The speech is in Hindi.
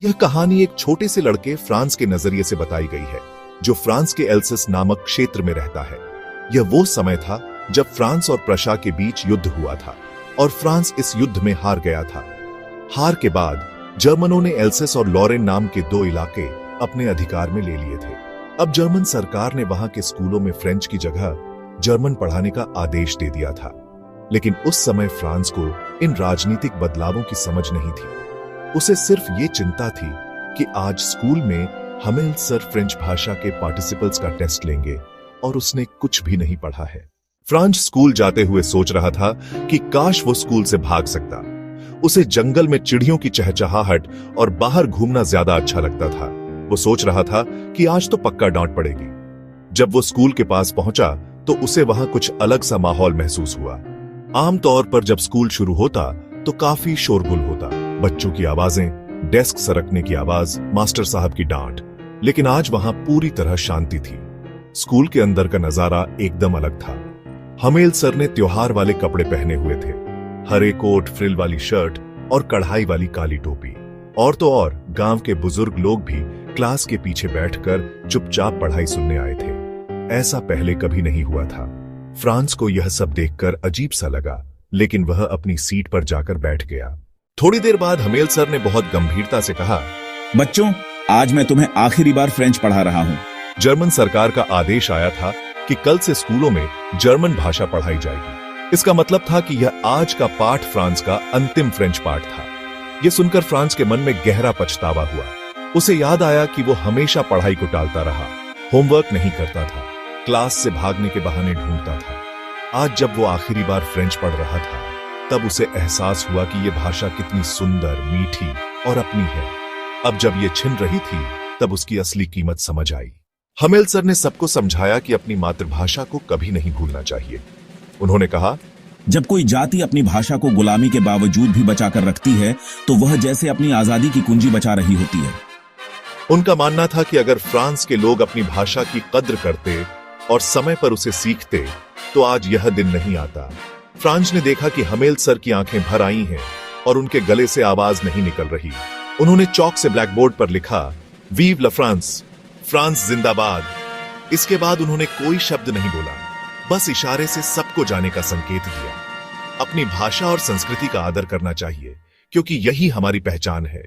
यह कहानी एक छोटे से लड़के फ्रांस के नजरिए से बताई गई है, जो फ्रांस के एल्सेस नामक क्षेत्र में रहता है। यह वो समय था जब फ्रांस और प्रशा के बीच युद्ध हुआ था और फ्रांस इस युद्ध में हार गया था। हार के बाद जर्मनों ने एल्सेस और लॉरेन नाम के दो इलाके अपने अधिकार में ले लिए थे। अब जर्मन सरकार ने वहां के स्कूलों में फ्रेंच की जगह जर्मन पढ़ाने का आदेश दे दिया था। लेकिन उस समय फ्रांस को इन राजनीतिक बदलावों की समझ नहीं थी। उसे सिर्फ ये चिंता थी कि आज स्कूल में हमें सर फ्रेंच भाषा के पार्टिसिपल्स का टेस्ट लेंगे, और उसने कुछ भी नहीं पढ़ा है। फ्रांस स्कूल जाते हुए सोच रहा था कि काश वो स्कूल से भाग सकता। उसे जंगल में चिड़ियों की चहचहाहट और बाहर घूमना ज्यादा अच्छा लगता था। वो सोच रहा था कि आज तो पक्का डांट पड़ेगी। जब वो स्कूल के पास पहुंचा तो उसे वहां कुछ अलग सा माहौल महसूस हुआ। आमतौर पर जब स्कूल शुरू होता तो काफी शोरगुल होता, बच्चों की आवाजें, डेस्क सरकने की आवाज, मास्टर साहब की डांट। लेकिन आज वहां पूरी तरह शांति थी। स्कूल के अंदर का नजारा एकदम अलग था। हमेल सर ने त्योहार वाले कपड़े पहने हुए थे, हरे कोट, फ्रिल वाली शर्ट और कढ़ाई वाली काली टोपी। और तो और गांव के बुजुर्ग लोग भी क्लास के पीछे बैठकर चुपचाप पढ़ाई सुनने आए थे। ऐसा पहले कभी नहीं हुआ था। फ्रांस को यह सब देखकर अजीब सा लगा, लेकिन वह अपनी सीट पर जाकर बैठ गया। थोड़ी देर बाद हमेल सर ने बहुत गंभीरता से कहा, बच्चों, आज मैं तुम्हें आखिरी बार फ्रेंच पढ़ा रहा हूं। जर्मन सरकार का आदेश आया था कि कल से स्कूलों में जर्मन भाषा पढ़ाई जाएगी। इसका मतलब था कि यह आज का पाठ फ्रांस का अंतिम फ्रेंच पाठ था। यह सुनकर फ्रांस के मन में गहरा पछतावा हुआ। उसे याद आया कि वो हमेशा पढ़ाई को टालता रहा, होमवर्क नहीं करता था, क्लास से भागने के बहाने ढूंढता था। आज जब वो आखिरी बार फ्रेंच पढ़ रहा था, तब उसे एहसास हुआ कि यह भाषा कितनी सुंदर, मीठी और अपनी है। अब जब ये छिन रही थी, तब उसकी असली कीमत समझ आई। हमेल सर ने सबको समझाया कि अपनी मातृभाषा को कभी नहीं भूलना चाहिए। उन्होंने कहा, जब कोई जाति अपनी भाषा को गुलामी के बावजूद भी बचाकर रखती है, तो वह जैसे अपनी आजादी की कुंजी बचा रही होती है। उनका मानना था कि अगर फ्रांस के लोग अपनी भाषा की कद्र करते और समय पर उसे सीखते, तो आज यह दिन नहीं आता। फ्रांस ने देखा कि हमेल सर की आंखें भर आई हैं और उनके गले से आवाज नहीं निकल रही। उन्होंने चौक से ब्लैक बोर्ड पर लिखा, वीव ला फ्रांस, फ्रांस जिंदाबाद। इसके बाद उन्होंने कोई शब्द नहीं बोला, बस इशारे से सबको जाने का संकेत दिया। अपनी भाषा और संस्कृति का आदर करना चाहिए, क्योंकि यही हमारी पहचान है।